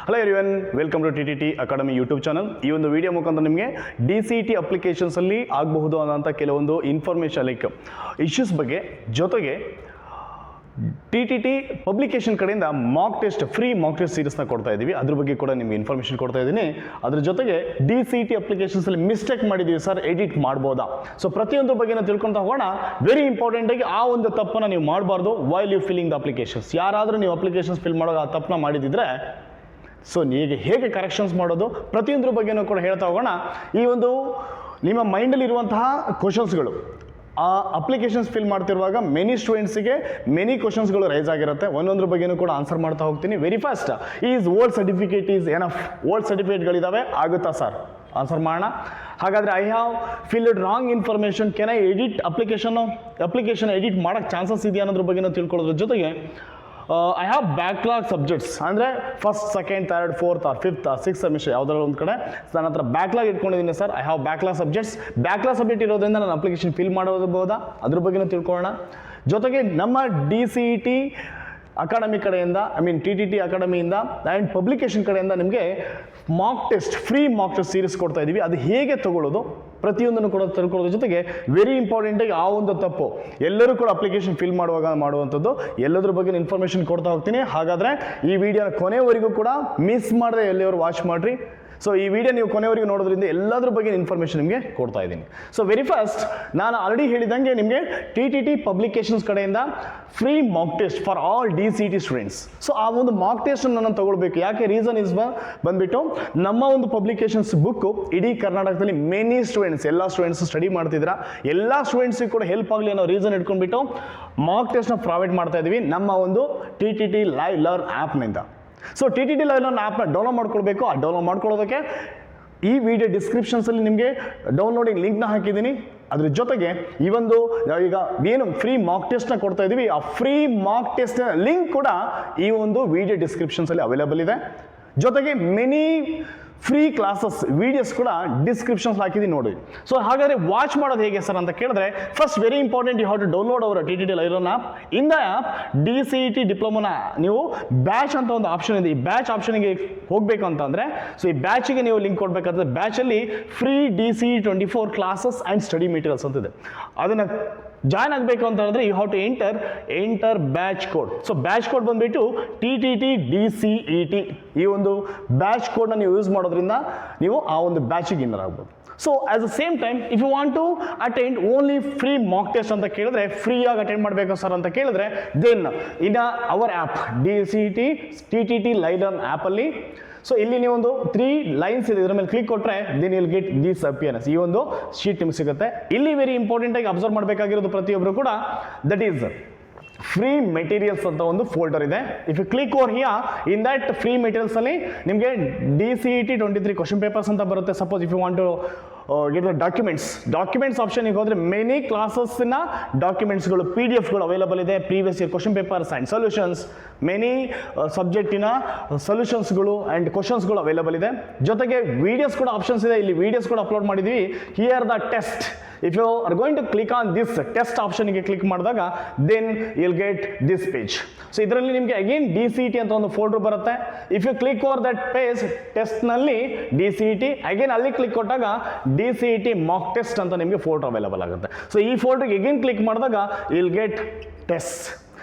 Hello everyone, welcome to TTT academy YouTube channel. ಈ ಒಂದು video ಮುಖಾಂತರ ನಿಮಗೆ DCET ಅಪ್ಲಿಕೇಶನ್ಸಲ್ಲಿ ಆಗಬಹುದು ಅನ್ನೋಂಥ ಕೆಲವೊಂದು ಇನ್ಫಾರ್ಮೇಷನ್ ಲೈಕ್ ಇಶ್ಯೂಸ್ ಬಗ್ಗೆ, ಜೊತೆಗೆ TTT ಪಬ್ಲಿಕೇಶನ್ ಕಡೆಯಿಂದ ಫ್ರೀ ಮಾಕ್ ಟೆಸ್ಟ್ ಸೀರೀಸ್ನ ಕೊಡ್ತಾ ಇದ್ದೀವಿ. ಅದ್ರ ಬಗ್ಗೆ ಕೂಡ ನಿಮಗೆ ಇನ್ಫಾರ್ಮೇಷನ್ ಕೊಡ್ತಾ ಇದ್ದೀನಿ. ಅದ್ರ ಜೊತೆಗೆ DCET ಅಪ್ಲಿಕೇಶನ್ಸಲ್ಲಿ ಮಿಸ್ಟೇಕ್ ಮಾಡಿದ್ದೀವಿ ಸರ್, ಎಡಿಟ್ ಮಾಡ್ಬೋದಾ? ಸೊ ಪ್ರತಿಯೊಂದ್ರ ಬಗ್ಗೆ ನಾವು ತಿಳ್ಕೊತಾ ಹೋಗೋಣ. ವೆರಿ ಇಂಪಾರ್ಟೆಂಟ್ ಆಗಿ ಆ ಒಂದು ತಪ್ಪನ್ನು ನೀವು ಮಾಡಬಾರ್ದು while you filling the applications. ಯಾರಾದರೂ ನೀವು ಅಪ್ಲಿಕೇಶನ್ಸ್ ಫಿಲ್ ಮಾಡೋ ಆ ತಪ್ಪನ್ನ ಮಾಡಿದಿದ್ರೆ ಸೊ ಹೇಗೆ ಕರೆಕ್ಷನ್ಸ್ ಮಾಡೋದು ಪ್ರತಿಯೊಂದ್ರ ಬಗ್ಗೆನೂ ಕೂಡ ಹೇಳ್ತಾ ಹೋಗೋಣ. ಈ ಒಂದು ನಿಮ್ಮ ಮೈಂಡಲ್ಲಿ ಇರುವಂತಹ ಕ್ವಶನ್ಸ್ಗಳು ಆ ಅಪ್ಲಿಕೇಶನ್ಸ್ ಫಿಲ್ ಮಾಡ್ತಿರುವಾಗ ಮೆನಿ ಸ್ಟೂಡೆಂಟ್ಸಿಗೆ ಮೆನಿ ಕ್ವಶನ್ಸ್ಗಳು ರೈಸ್ ಆಗಿರುತ್ತೆ. ಒಂದೊಂದ್ರ ಬಗ್ಗೆನೂ ಕೂಡ ಆನ್ಸರ್ ಮಾಡ್ತಾ ಹೋಗ್ತೀನಿ. Very first, old certificate is enough? Old ಸರ್ಟಿಫಿಕೇಟ್ಗಳಿದ್ದಾವೆ, ಆಗುತ್ತಾ ಸರ್? ಆನ್ಸರ್ ಮಾಡೋಣ. ಹಾಗಾದರೆ I have filled wrong information, can I edit application edit ಮಾಡೋಕ್ಕೆ ಚಾನ್ಸಸ್ ಇದೆಯಾ ಅನ್ನೋದ್ರ ಬಗ್ಗೆನೂ ತಿಳ್ಕೊಳ್ಳೋದ್ರ ಜೊತೆಗೆ ಐ ಹ್ಯಾವ್ ಬ್ಯಾಕ್ಲಾಗ್ ಸಬ್ಜೆಕ್ಟ್ಸ್, ಅಂದರೆ first, second, third, fourth or fifth or six semester ಯಾವುದಾದ್ರು ಒಂದು ಕಡೆ ನನ್ನ ಹತ್ರ ಬ್ಯಾಕ್ಲಾಗ್ ಇಟ್ಕೊಂಡಿದ್ದೀನಿ sir. I have backlog subjects. Backlog subject ಇರೋದ್ರಿಂದ ನಾನು ಅಪ್ಲಿಕೇಶನ್ ಫಿಲ್ ಮಾಡೋದಬಹುದಾ, ಅದ್ರ ಬಗ್ಗೆನೂ ತಿಳ್ಕೊಳ್ಳೋಣ. ಜೊತೆಗೆ ನಮ್ಮ DCET ಅಕಾಡೆಮಿ ಕಡೆಯಿಂದ, TTT ಅಕಾಡೆಮಿಯಿಂದ ಆ್ಯಂಡ್ ಪಬ್ಲಿಕೇಶನ್ ಕಡೆಯಿಂದ ನಿಮಗೆ ಫ್ರೀ ಮಾಕ್ ಟೆಸ್ಟ್ ಸೀರೀಸ್ ಕೊಡ್ತಾ ಇದ್ದೀವಿ. ಅದು ಹೇಗೆ ತಗೊಳ್ಳೋದು ಪ್ರತಿಯೊಂದನ್ನು ಕೂಡ ತಿಳ್ಕೊಳ್ಳೋದ್ರ ಜೊತೆಗೆ ವೆರಿ ಇಂಪಾರ್ಟೆಂಟಾಗಿ ಆ ಒಂದು ತಪ್ಪು ಎಲ್ಲರೂ ಕೂಡ ಅಪ್ಲಿಕೇಶನ್ ಫಿಲ್ ಮಾಡುವಂಥದ್ದು ಎಲ್ಲದ್ರ ಬಗ್ಗೆ ಇನ್ಫಾರ್ಮೇಷನ್ ಕೊಡ್ತಾ ಹೋಗ್ತೀನಿ. ಹಾಗಾದರೆ ಈ ವಿಡಿಯೋನ ಕೊನೆವರೆಗೂ ಕೂಡ ಮಿಸ್ ಮಾಡದೆ ಎಲ್ಲಿಯವರು ವಾಚ್ ಮಾಡಿರಿ. ಸೊ ಈ ವಿಡಿಯೋ ನೀವು ಕೊನೆವರೆಗೂ ನೋಡೋದ್ರಿಂದ ಎಲ್ಲದ್ರ ಬಗ್ಗೆ ಇನ್ಫಾರ್ಮೇಷನ್ ನಿಮಗೆ ಕೊಡ್ತಾ ಇದ್ದೀನಿ. ಸೊ ವೆರಿ ಫಸ್ಟ್, ನಾನು ಆಲ್ರೆಡಿ ಹೇಳಿದಂಗೆ ನಿಮಗೆ TTT ಪಬ್ಲಿಕೇಶನ್ಸ್ ಕಡೆಯಿಂದ free mock test for all DCET students. So ಆ ಒಂದು ಮಾಕ್ ಟೆಸ್ಟನ್ನು ನಾನು ತಗೊಳ್ಬೇಕು. ಯಾಕೆ? ರೀಸನ್ ಇಸ್ ಬಂದ್ಬಿಟ್ಟು ನಮ್ಮ ಒಂದು ಪಬ್ಲಿಕೇಶನ್ಸ್ ಬುಕ್ಕು ಇಡೀ ಕರ್ನಾಟಕದಲ್ಲಿ ಮೆನಿ ಸ್ಟೂಡೆಂಟ್ಸ್, ಎಲ್ಲ ಸ್ಟೂಡೆಂಟ್ಸ್ ಸ್ಟಡಿ ಮಾಡ್ತಿದ್ದೀರಾ, ಎಲ್ಲ ಸ್ಟೂಡೆಂಟ್ಸಿಗೆ ಕೂಡ ಹೆಲ್ಪ್ ಆಗಲಿ ಅನ್ನೋ ರೀಸನ್ ಇಟ್ಕೊಂಡ್ಬಿಟ್ಟು ಮಾಕ್ ಟೆಸ್ಟ್ನ ಪ್ರೊವೈಡ್ ಮಾಡ್ತಾ ಇದ್ದೀವಿ ನಮ್ಮ ಒಂದು TTT ಲೈವ್ ಲರ್ನ್ ಆ್ಯಪ್ನಿಂದ. ಸೊ TTT ಲೈವ್ ಲರ್ನ್ ಆ್ಯಪ್ನ ಡೌನ್ಲೋಡ್ ಮಾಡ್ಕೊಳ್ಬೇಕು. ಆ ಡೌನ್ಲೋಡ್ ಮಾಡ್ಕೊಳ್ಳೋದಕ್ಕೆ ಈ ವಿಡಿಯೋ ಡಿಸ್ಕ್ರಿಪ್ಷನ್ಸಲ್ಲಿ ನಿಮಗೆ ಡೌನ್ಲೋಡಿಂಗ್ ಲಿಂಕ್ನ ಹಾಕಿದ್ದೀನಿ. ಅದ್ರ ಜೊತೆಗೆ ಈ ಒಂದು ಈಗ ಏನು ಫ್ರೀ ಮಾಕ್ ಟೆಸ್ಟ್ನ ಕೊಡ್ತಾ ಇದ್ದೀವಿ, ಆ ಫ್ರೀ ಮಾಕ್ ಟೆಸ್ಟ್ನ ಲಿಂಕ್ ಕೂಡ ಈ ಒಂದು ವಿಡಿಯೋ ಡಿಸ್ಕ್ರಿಪ್ಷನ್ಸಲ್ಲಿ ಅವೈಲೇಬಲ್ ಇದೆ. ಜೊತೆಗೆ ಮೆನಿ ಫ್ರೀ ಕ್ಲಾಸಸ್ ವಿಡಿಯೋಸ್ ಕೂಡ ಡಿಸ್ಕ್ರಿಪ್ಷನ್ಸ್ ಹಾಕಿದ್ದೀನಿ ನೋಡಿ. ಸೊ ಹಾಗಾದರೆ ವಾಚ್ ಮಾಡೋದು ಹೇಗೆ ಸರ್ ಅಂತ ಕೇಳಿದ್ರೆ, first very important, you have to download ಅವರ TTT live learn app. In the app DCET ಡಿಪ್ಲೊಮೋನ ನೀವು ಬ್ಯಾಚ್ ಅಂತ ಒಂದು ಆಪ್ಷನ್ ಇದೆ. ಈ ಬ್ಯಾಚ್ ಆಪ್ಷನ್ಗೆ ಹೋಗಬೇಕು ಅಂತಂದರೆ, ಸೊ ಈ ಬ್ಯಾಚಿಗೆ ನೀವು ಲಿಂಕ್ ಕೊಡಬೇಕಾದ್ರೆ ಬ್ಯಾಚಲ್ಲಿ free DCET 24 classes and study materials ಅಂತಿದೆ. ಅದನ್ನು ಜಾಯ್ನ್ ಆಗಬೇಕು ಅಂತ ಹೇಳಿದ್ರೆ you have to enter batch code. So batch code ಬಂದುಬಿಟ್ಟು TTT DCET. ಈ ಒಂದು ಬ್ಯಾಚ್ ಕೋಡ್ನ ನೀವು ಯೂಸ್ ಮಾಡೋದ್ರಿಂದ ನೀವು ಆ ಒಂದು ಬ್ಯಾಚಿಗೆ ಇನ್ನರ್ ಆಗ್ಬೋದು. So at the same time if you want to attend only free mock test ಅಂತ ಕೇಳಿದ್ರೆ, ಫ್ರೀಯಾಗಿ ಅಟೆಂಡ್ ಮಾಡಬೇಕು ಸರ್ ಅಂತ ಕೇಳಿದ್ರೆ, then in our app DCET TTT live learn ಆ್ಯಪಲ್ಲಿ ಸೊ ಇಲ್ಲಿ ನೀವು ಒಂದು 3 ಲೈನ್ಸ್ ಇದೆ, ಇದರ ಮೇಲೆ ಕ್ಲಿಕ್ ಕೊಟ್ಟರೆ then will get this appearance. ಈ ಒಂದು ಶೀಟ್ ನಿಮ್ಗೆ ಸಿಗುತ್ತೆ. ಇಲ್ಲಿ ವೆರಿ ಇಂಪಾರ್ಟೆಂಟ್ ಆಗಿ ಅಬ್ಸರ್ವ್ ಮಾಡಬೇಕಾಗಿರೋದು ಪ್ರತಿಯೊಬ್ಬರು ಕೂಡ, ದಟ್ ಈಸ್ ಫ್ರೀ ಮೆಟೀರಿಯಲ್ಸ್ ಅಂತ ಒಂದು ಫೋಲ್ಡರ್ ಇದೆ. If you click over here, in that free materials ಅಲ್ಲಿ ನಿಮಗೆ DCET 23 ಕ್ವಶನ್ ಪೇಪರ್ಸ್ ಅಂತ ಬರುತ್ತೆ. Suppose if you want to get the documents ಆಪ್ಷನ್ಗೆ ಹೋದರೆ ಮೆನಿ ಕ್ಲಾಸಸ್ನ ಡಾಕ್ಯುಮೆಂಟ್ಸ್ಗಳು PDF ಅವೈಲೇಬಲ್ ಇದೆ. Previous year question papers and solutions, many ಸಬ್ಜೆಕ್ಟಿನ ಸೊಲ್ಯೂಷನ್ಸ್ಗಳು ಆ್ಯಂಡ್ ಕ್ವಶನ್ಸ್ಗಳು ಅವೈಲೇಬಲ್ ಇದೆ. ಜೊತೆಗೆ ವಿಡಿಯೋಸ್ ಕೂಡ ಆಪ್ಷನ್ಸ್ ಇದೆ. ಇಲ್ಲಿ ವಿಡಿಯೋಸ್ ಕೂಡ ಅಪ್ಲೋಡ್ ಮಾಡಿದ್ದೀವಿ. Here the test, if you are going to click on this test ಆಪ್ಷನ್ಗೆ ಕ್ಲಿಕ್ ಮಾಡಿದಾಗ then will get this page. So ಇದರಲ್ಲಿ ನಿಮಗೆ ಅಗೇನ್ DCET ಅಂತ ಒಂದು ಫೋಲ್ಡರ್ ಬರುತ್ತೆ. If you click over that page, ಟೆಸ್ಟ್ನಲ್ಲಿ DCET, ಅಗೇನ್ ಅಲ್ಲಿ ಕ್ಲಿಕ್ ಕೊಟ್ಟಾಗ DCET ಮಾಕ್ ಟೆಸ್ಟ್ ಅಂತ ನಿಮಗೆ ಫೋಲ್ಡರ್ ಅವೈಲೇಬಲ್ ಆಗುತ್ತೆ. ಸೊ ಈ ಫೋಲ್ಡರ್ಗೆ ಅಗೇನ್ ಕ್ಲಿಕ್ ಮಾಡಿದಾಗ ವಿಲ್ ಗೆಟ್ ಟೆಸ್ಟ್.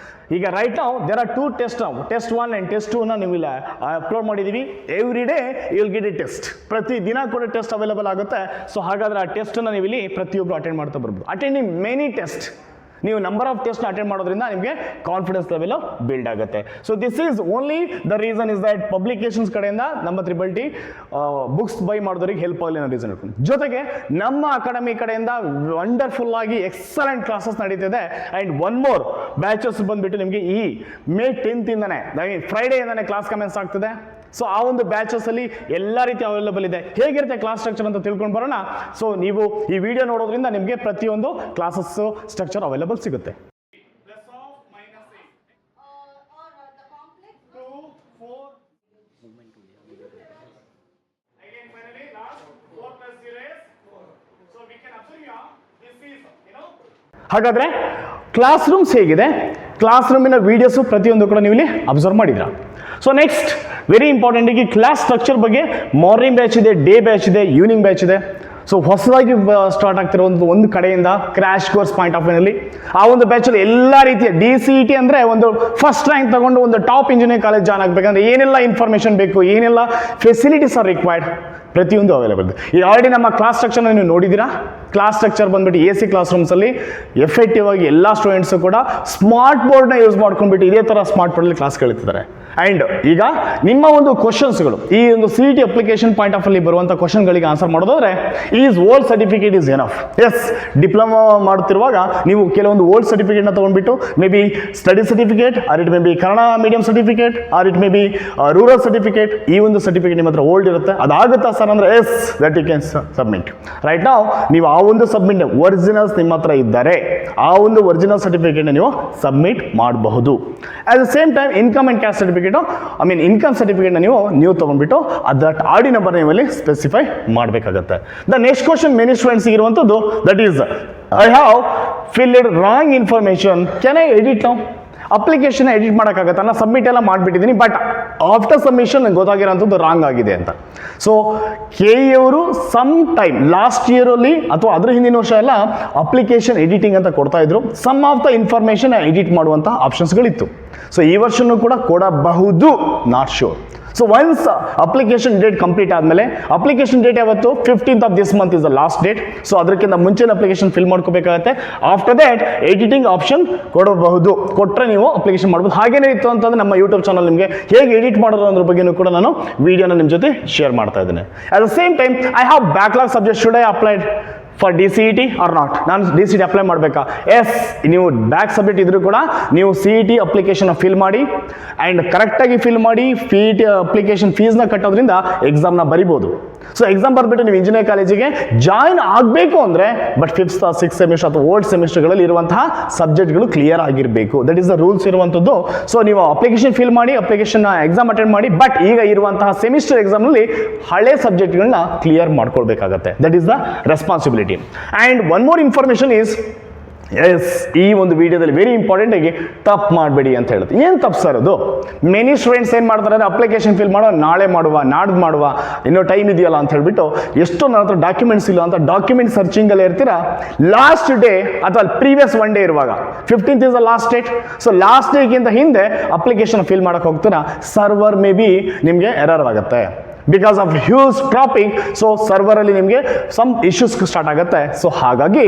ಈಗ ರೈಟ್ ನಾವು ದೇರ್ ಆರ್ 2 ಟೆಸ್ಟ್. ನಾವು ಟೆಸ್ಟ್ 1 ಆ್ಯಂಡ್ ಟೆಸ್ಟ್ 2ನ ನೀವು ಇಲ್ಲಿ ಅಪ್ಲೋಡ್ ಮಾಡಿದ್ದೀವಿ. Every day you will get a test. ಪ್ರತಿ ದಿನ ಕೂಡ ಟೆಸ್ಟ್ ಅವೈಲೇಬಲ್ ಆಗುತ್ತೆ. ಸೊ ಹಾಗಾದರೆ ಆ ಟೆಸ್ಟನ್ನು ನೀವು ಇಲ್ಲಿ ಪ್ರತಿಯೊಬ್ಬರು ಅಟೆಂಡ್ ಮಾಡ್ತಾ ಬರ್ಬೋದು. ಅಟೆಂಡಿಂಗ್ ಮೆನಿ ಟೆಸ್ಟ್, ನೀವು ನಂಬರ್ ಆಫ್ ಟೆಸ್ಟ್ನ ಅಟೆಂಡ್ ಮಾಡೋದ್ರಿಂದ ನಿಮಗೆ ಕಾನ್ಫಿಡೆನ್ಸ್ ಲೆವೆಲ್ ಬಿಲ್ಡ್ ಆಗುತ್ತೆ. So this is only the reason is that publications ಕಡೆಯಿಂದ ನಮ್ಮ TTT ಬುಕ್ಸ್ ಬೈ ಮಾಡೋರಿಗೆ ಹೆಲ್ಪ್ ಆಗಲಿ ಅನ್ನೋ ರೀಸನ್ ಇಟ್ಕೊಂಡು, ಜೊತೆಗೆ ನಮ್ಮ ಅಕಾಡೆಮಿ ಕಡೆಯಿಂದ ವಂಡರ್ಫುಲ್ ಆಗಿ ಎಕ್ಸಲೆಂಟ್ ಕ್ಲಾಸಸ್ ನಡೀತಿದೆ. ಆ್ಯಂಡ್ ಒನ್ ಮೋರ್ ಬ್ಯಾಚಸ್ ಬಂದುಬಿಟ್ಟು ನಿಮಗೆ ಈ May 10th ಇಂದನೇ, ಫ್ರೈಡೇಯಿಂದನೇ ಕ್ಲಾಸ್ ಕಮೆನ್ಸ್ ಆಗ್ತದೆ. ಸೊ ಆ ಒಂದು ಬ್ಯಾಚಸ್ಸಲ್ಲಿ ಎಲ್ಲ ರೀತಿ ಅವೈಲೇಬಲ್ ಇದೆ. ಹೇಗಿರುತ್ತೆ ಕ್ಲಾಸ್ ಸ್ಟ್ರಕ್ಚರ್ ಅಂತ ತಿಳ್ಕೊಂಡು ಬರೋಣ. ಸೊ ನೀವು ಈ ವಿಡಿಯೋ ನೋಡೋದ್ರಿಂದ ನಿಮಗೆ ಪ್ರತಿಯೊಂದು ಕ್ಲಾಸಸ್ ಸ್ಟ್ರಕ್ಚರ್ ಅವೈಲೇಬಲ್ ಸಿಗುತ್ತೆ. ಹಾಗಾದರೆ ಕ್ಲಾಸ್ ರೂಮ್ಸ್ ಹೇಗಿದೆ, ಕ್ಲಾಸ್ ರೂಮಿನ ವಿಡಿಯೋಸು ಪ್ರತಿಯೊಂದು ಕೂಡ ನೀವು ಇಲ್ಲಿ ಅಬ್ಸರ್ವ್ ಮಾಡಿದ್ರ. ಸೊ ನೆಕ್ಸ್ಟ್ ವೆರಿ ಇಂಪಾರ್ಟೆಂಟ್ ಆಗಿ ಕ್ಲಾಸ್ ಸ್ಟ್ರಕ್ಚರ್ ಬಗ್ಗೆ ಮಾರ್ನಿಂಗ್ ಬ್ಯಾಚ್ ಇದೆ, ಡೇ ಬ್ಯಾಚ್ ಇದೆ, ಈವ್ನಿಂಗ್ ಬ್ಯಾಚ್ ಇದೆ. ಸೊ ಹೊಸದಾಗಿ ಸ್ಟಾರ್ಟ್ ಆಗ್ತಿರೋ ಒಂದು ಕಡೆಯಿಂದ ಕ್ರ್ಯಾಶ್ ಕೋರ್ಸ್ ಪಾಯಿಂಟ್ ಆಫ್ ವ್ಯೂನಲ್ಲಿ ಆ ಒಂದು ಬ್ಯಾಚಲ್ಲಿ ಎಲ್ಲ ರೀತಿಯ DCET ಅಂದರೆ ಒಂದು ಫಸ್ಟ್ ರ್ಯಾಂಕ್ ತಗೊಂಡು ಒಂದು ಟಾಪ್ ಇಂಜಿನಿಯರಿಂಗ್ ಕಾಲೇಜ್ ಜಾಯ್ನ್ ಆಗಬೇಕಂದ್ರೆ ಏನೆಲ್ಲ ಇನ್ಫಾರ್ಮೇಷನ್ ಬೇಕು, ಏನೆಲ್ಲ ಫೆಸಿಲಿಟೀಸ್ ಆರ್ ರಿಕ್ವೈರ್ಡ್, ಪ್ರತಿಯೊಂದು ಅವೈಲೇಬಲ್ ಇದೆ. ಈಗ ಆಲ್ರೆಡಿ ನಮ್ಮ ಕ್ಲಾಸ್ ಸ್ಟ್ರಕ್ಚರ್ನ ನೀವು ನೋಡಿದ್ದೀರಾ. ಕ್ಲಾಸ್ ಸ್ಟ್ರಕ್ಚರ್ ಬಂದ್ಬಿಟ್ಟು AC ಕ್ಲಾಸ್ ರೂಮ್ಸಲ್ಲಿ ಎಫೆಕ್ಟಿವ್ ಆಗಿ ಎಲ್ಲ ಸ್ಟೂಡೆಂಟ್ಸು ಕೂಡ ಸ್ಮಾರ್ಟ್ ಬೋರ್ಡ್ನ ಯೂಸ್ ಮಾಡ್ಕೊಂಡ್ಬಿಟ್ಟು ಇದೇ ಥರ ಸ್ಮಾರ್ಟ್ ಬೋರ್ಡಲ್ಲಿ ಕ್ಲಾಸ್ ಕೇಳ್ತಿದ್ದಾರೆ. ಆ್ಯಂಡ್ ಈಗ ನಿಮ್ಮ ಒಂದು ಕ್ವಶನ್ಸ್ಗಳು ಈ ಒಂದು CET ಅಪ್ಲಿಕೇಶನ್ ಪಾಯಿಂಟ್ ಆಫ್ ಅಲ್ಲಿ ಬರುವಂಥ ಕ್ವಶನ್ಗಳಿಗೆ ಆನ್ಸರ್ ಮಾಡೋದಾದ್ರೆ is old certificate is enough. Yes, diploma ಮಾಡುತ್ತಿರುವಾಗ ನೀವು ಕೆಲವೊಂದು ಓಲ್ಡ್ ಸರ್ಟಿಫಿಕೇಟ್ನ ತೊಗೊಂಡ್ಬಿಟ್ಟು may be study certificate, or it may be Kannada medium certificate, or it may be rural certificate, ಈ ಒಂದು ಸರ್ಟಿಫಿಕೇಟ್ ನಿಮ್ಮ ಹತ್ರ ಓಲ್ಡ್ ಇರುತ್ತೆ. ಅದಾಗುತ್ತಾ ಸರ್ ಅಂದರೆ yes, that you can submit. Right ನಾವು ನೀವು ಆ ಒಂದು ಸಬ್ಮಿಟ್ ಒರಿಜಿನಲ್ಸ್ ನಿಮ್ಮ ಹತ್ರ ಇದ್ದರೆ ಆ ಒಂದು ಒರಿಜಿನಲ್ ಸರ್ಟಿಫಿಕೇಟ್ನ ನೀವು ಸಬ್ಮಿಟ್ ಮಾಡಬಹುದು. At the same time income and caste certificate income ಸರ್ಟಿಫಿಕೇಟ್ನ ನೀವು ತೊಗೊಂಡ್ಬಿಟ್ಟು ಅದಟ್ ಆಡಿ ನಂಬರ್ ನೀವಲ್ಲಿ ಸ್ಪೆಸಿಫೈ ಮಾಡಬೇಕಾಗತ್ತೆ. The next question many students ಇರುವಂಥದ್ದು that is I have filled wrong information, can I edit now? Application edit ಮಾಡೋಕ್ಕಾಗತ್ತೆ, ನಾನು ಸಬ್ಮಿಟ್ ಎಲ್ಲ ಮಾಡಿಬಿಟ್ಟಿದ್ದೀನಿ, ಬಟ್ ಆಫ್ಟರ್ ಸಬ್ಮಿಷನ್ ನಂಗೆ ಗೊತ್ತಾಗಿರೋಂಥದ್ದು ರಾಂಗ್ ಆಗಿದೆ ಅಂತ. ಸೊ KE ಅವರು ಸಮ್ ಟೈಮ್ ಲಾಸ್ಟ್ ಇಯರಲ್ಲಿ ಅಥವಾ ಅದರ ಹಿಂದಿನ ವರ್ಷ ಎಲ್ಲ ಅಪ್ಲಿಕೇಶನ್ ಎಡಿಟಿಂಗ್ ಅಂತ ಕೊಡ್ತಾ ಇದ್ರು. Some of the information edit ಮಾಡುವಂಥ ಆಪ್ಷನ್ಸ್ಗಳಿತ್ತು. ಸೊ ಈ ವರ್ಷನೂ ಕೂಡ ಕೊಡಬಹುದು, not sure. So once application date complete ಆದಮೇಲೆ, ಅಪ್ಲಿಕೇಶನ್ ಡೇಟ್ ಯಾವತ್ತು 15th of this month is the last date. So ಅದಕ್ಕಿಂತ ಮುಂಚೆನೇ ಅಪ್ಲಿಕೇಶನ್ ಫಿಲ್ ಮಾಡ್ಕೋಬೇಕಾಗತ್ತೆ. ಆಫ್ಟರ್ ದ್ಯಾಟ್ ಎಡಿಟಿಂಗ್ ಆಪ್ಷನ್ ಕೊಡಬಹುದು, ಕೊಟ್ಟರೆ ನೀವು ಅಪ್ಲಿಕೇಶನ್ ಮಾಡ್ಬೋದು. ಹಾಗೇನೇ ಇತ್ತು ಅಂತಂದ್ರೆ ನಮ್ಮ ಯೂಟ್ಯೂಬ್ ಚಾನಲ್ ನಿಮಗೆ ಹೇಗೆ ಎಡಿಟ್ ಮಾಡೋದು ಅನ್ನೋದ್ರ ಬಗ್ಗೆನೂ ಕೂಡ ನಾನು ವಿಡಿಯೋನ ನಿಮ್ಮ ಜೊತೆ ಶೇರ್ ಮಾಡ್ತಾ ಇದ್ದೇನೆ. At the same time I have backlog subject, should I applied for DCET or not? ನಾನು DCET ಅಪ್ಲೈ ಮಾಡಬೇಕಾ? ಎಸ್, ನೀವು ಬ್ಯಾಕ್ ಸಬ್ಜೆಕ್ಟ್ ಇದ್ರೂ ಕೂಡ ನೀವು CET ಅಪ್ಲಿಕೇಶನ್ ಫಿಲ್ ಮಾಡಿ ಆ್ಯಂಡ್ ಕರೆಕ್ಟಾಗಿ ಫಿಲ್ ಮಾಡಿ CET ಅಪ್ಲಿಕೇಶನ್ ಫೀಸ್ನ ಕಟ್ಟೋದ್ರಿಂದ ಎಕ್ಸಾಮ್ನ ಬರಿಬೋದು. ಸೊ ಎಕ್ಸಾಮ್ ಬರೆದ್ಬಿಟ್ಟು ನೀವು ಇಂಜಿನಿಯರಿಂಗ್ ಕಾಲೇಜಿಗೆ ಜಾಯ್ನ್ ಆಗಬೇಕು ಅಂದರೆ but 5th or 6th semester ಅಥವಾ ಓಲ್ಡ್ ಸೆಮಿಸ್ಟರ್ಗಳಲ್ಲಿ ಇರುವಂತಹ ಸಬ್ಜೆಕ್ಟ್ಗಳು ಕ್ಲಿಯರ್ ಆಗಿರಬೇಕು. ದಟ್ ಈಸ್ ದ ರೂಲ್ಸ್ ಇರುವಂಥದ್ದು. ಸೊ ನೀವು ಅಪ್ಲಿಕೇಶನ್ ಫಿಲ್ ಮಾಡಿ, ಅಪ್ಲಿಕೇಶನ್ ಎಕ್ಸಾಮ್ ಅಟೆಂಡ್ ಮಾಡಿ, ಬಟ್ ಈಗ ಇರುವಂತಹ ಸೆಮಿಸ್ಟರ್ ಎಕ್ಸಾಮ್ನಲ್ಲಿ ಹಳೆ ಸಬ್ಜೆಕ್ಟ್ಗಳನ್ನ ಕ್ಲಿಯರ್ ಮಾಡ್ಕೊಳ್ಬೇಕಾಗತ್ತೆ. That is the responsibility. And one more information is, yes, ಈ ಒಂದು ವಿಡಿಯೋದಲ್ಲಿ ವೆರಿ ಇಂಪಾರ್ಟೆಂಟ್ ಆಗಿ ತಪ್ಪು ಮಾಡಬೇಡಿ ಅಂತ ಹೇಳುತ್ತೆ. ಏನು ತಪ್ಪು ಸರ್ ಅದು? ಮೆನಿ ಸ್ಟೂಡೆಂಟ್ಸ್ ಏನು ಮಾಡ್ತಾರೆ ಅಂದರೆ ಅಪ್ಲಿಕೇಶನ್ ಫಿಲ್ ಮಾಡೋ, ನಾಳೆ ಮಾಡುವ, ನಾಡ್ದು ಮಾಡುವ, ಇನ್ನೂ ಟೈಮ್ ಇದೆಯಲ್ಲ ಅಂತ ಹೇಳ್ಬಿಟ್ಟು ಎಷ್ಟೋ ನನ್ನ ಹತ್ರ ಡಾಕ್ಯುಮೆಂಟ್ಸ್ ಇಲ್ಲ ಅಂತ ಡಾಕ್ಯುಮೆಂಟ್ ಸರ್ಚಿಂಗಲ್ಲಿ ಇರ್ತೀರಾ. ಲಾಸ್ಟ್ ಡೇ ಅಥವಾ ಪ್ರೀವಿಯಸ್ ಒನ್ ಡೇ ಇರುವಾಗ 15th is the last date. So last ಡೇಗಿಂತ ಹಿಂದೆ ಅಪ್ಲಿಕೇಶನ್ ಫಿಲ್ ಮಾಡೋಕೆ ಹೋಗ್ತೀರಾ, ಸರ್ವರ್ ಮೇ ಬಿ ನಿಮಗೆ ಎರರ್ ಆಗುತ್ತೆ because of huge traffic. So ಸರ್ವರಲ್ಲಿ ನಿಮಗೆ ಸಮ್ ಇಶ್ಯೂಸ್ ಸ್ಟಾರ್ಟ್ ಆಗುತ್ತೆ. ಸೊ ಹಾಗಾಗಿ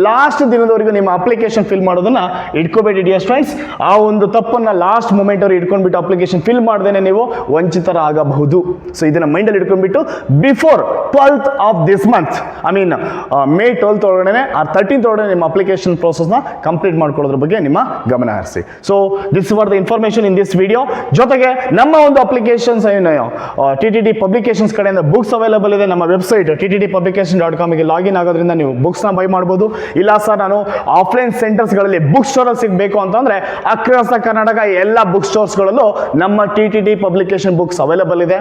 ಲಾಸ್ಟ್ ದಿನದವರೆಗೂ ನಿಮ್ಮ ಅಪ್ಲಿಕೇಶನ್ ಫಿಲ್ ಮಾಡೋದನ್ನ ಇಟ್ಕೋಬೇಡಿ ಡಿಯರ್ ಫ್ರೆಂಡ್ಸ್. ಆ ಒಂದು ತಪ್ಪನ್ನು ಲಾಸ್ಟ್ ಮೂಮೆಂಟ್ ಅವ್ರು ಇಟ್ಕೊಂಡ್ಬಿಟ್ಟು ಅಪ್ಲಿಕೇಶನ್ ಫಿಲ್ ಮಾಡ್ದೇನೆ ನೀವು ವಂಚಿತರ ಆಗಬಹುದು. ಸೊ ಇದನ್ನ ಮೈಂಡಲ್ಲಿ ಇಟ್ಕೊಂಡ್ಬಿಟ್ಟು before 12th of this month, May 12th ಒಳಗಡೆ ಆ 13th ಒಳಗಡೆ ನಿಮ್ಮ ಅಪ್ಲಿಕೇಶನ್ ಪ್ರೋಸೆಸ್ನ ಕಂಪ್ಲೀಟ್ ಮಾಡ್ಕೊಳ್ಳೋದ್ರ ಬಗ್ಗೆ ನಿಮ್ಮ ಗಮನ ಹರಿಸಿ. So this were the information in this video. ಜೊತೆಗೆ ನಮ್ಮ ಒಂದು ಅಪ್ಲಿಕೇಶನ್ಸ್ TTT ಪಬ್ಲಿಕೇಶನ್ಸ್ ಕಡೆಯಿಂದ ಬುಕ್ಸ್ ಅವೈಲೇಬಲ್ ಇದೆ. ನಮ್ಮ ವೆಬ್ಸೈಟ್ TTTpublication.com ಗೆ ಲಾಗಿನ್ ಆಗೋದ್ರಿಂದ ನೀವು ಬುಕ್ಸ್ನ ಬೈ ಮಾಡ್ಬೋದು. ಇಲ್ಲ ಸರ್ ನಾನು ಆಫ್ಲೈನ್ ಸೆಂಟರ್ಸ್ಗಳಲ್ಲಿ ಬುಕ್ ಸ್ಟೋರಲ್ಲಿ ಸಿಗಬೇಕು ಅಂತಂದರೆ ಅಕ್ರಾಸ್ ಕರ್ನಾಟಕ ಎಲ್ಲ ಬುಕ್ ಸ್ಟೋರ್ಸ್ಗಳಲ್ಲೂ ನಮ್ಮ TTT ಪಬ್ಲಿಕೇಶನ್ ಬುಕ್ಸ್ ಅವೈಲೇಬಲ್ ಇದೆ.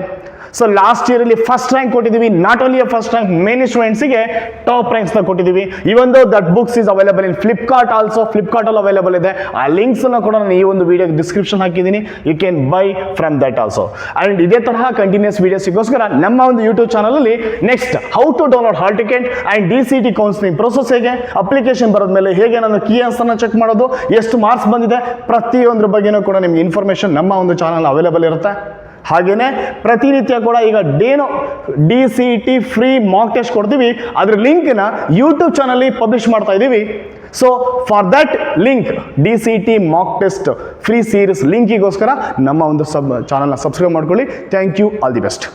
ಸೊ ಲಾಸ್ಟ್ ಇಯರಲ್ಲಿ ಫಸ್ಟ್ ರ್ಯಾಂಕ್ ಕೊಟ್ಟಿದ್ದೀವಿ. Not only first rank, many ಸ್ಟೂಡೆಂಟ್ಸಿಗೆ ಟಾಪ್ ರ್ಯಾಂಕ್ಸ್ನ ಕೊಟ್ಟಿದ್ದೀವಿ. Even though that books is available in Flipkart also. ಫ್ಲಿಪ್ಕಾರ್ಟಲ್ಲಿ ಅವೈಲೇಬಲ್ ಇದೆ. ಆ ಲಿಂಕ್ಸನ್ನು ಕೂಡ ನಾನು ಈ ಒಂದು ವಿಡಿಯೋಗೆ ಡಿಸ್ಕ್ರಿಪ್ಷನ್ ಹಾಕಿದ್ದೀನಿ. You can buy from that also. And ಇದೇ ತರಹ ಕಂಟಿನ್ಯೂಸ್ ವಿಡಿಯೋಸ್ಗೋಸ್ಕರ ನಮ್ಮ ಒಂದು ಯೂಟ್ಯೂಬ್ ಚಾನಲಲ್ಲಿ next how to download hall ticket and DCET counselling process ಹೇಗೆ, ಅಪ್ಲಿಕೇಶನ್ ಬರೋದ್ಮೇಲೆ ಹೇಗೆ ನಾನು ಕೀ ಆನ್ಸರ್ನ ಚೆಕ್ ಮಾಡೋದು, ಎಷ್ಟು ಮಾರ್ಕ್ಸ್ ಬಂದಿದೆ, ಪ್ರತಿಯೊಂದ್ರ ಬಗ್ಗೆನೂ ಕೂಡ ನಿಮ್ಗೆ ಇನ್ಫಾರ್ಮೇಷನ್ ನಮ್ಮ ಒಂದು ಚಾನಲ್ ಅವೈಲೇಬಲ್ ಇರುತ್ತೆ. ಹಾಗೆಯೇ ಪ್ರತಿನಿತ್ಯ ಕೂಡ ಈಗ DCET ಫ್ರೀ ಮಾಕ್ ಟೆಸ್ಟ್ ಕೊಡ್ತೀವಿ. ಅದ್ರ ಲಿಂಕ್ನ ಯೂಟ್ಯೂಬ್ ಚಾನಲ್ಲಿ ಪಬ್ಲಿಷ್ ಮಾಡ್ತಾ ಇದ್ದೀವಿ. So for that link DCET mock test free series ಲಿಂಕಿಗೋಸ್ಕರ ನಮ್ಮ ಒಂದು ಚಾನಲ್ನ ಸಬ್ಸ್ಕ್ರೈಬ್ ಮಾಡ್ಕೊಳ್ಳಿ. Thank you, all the best.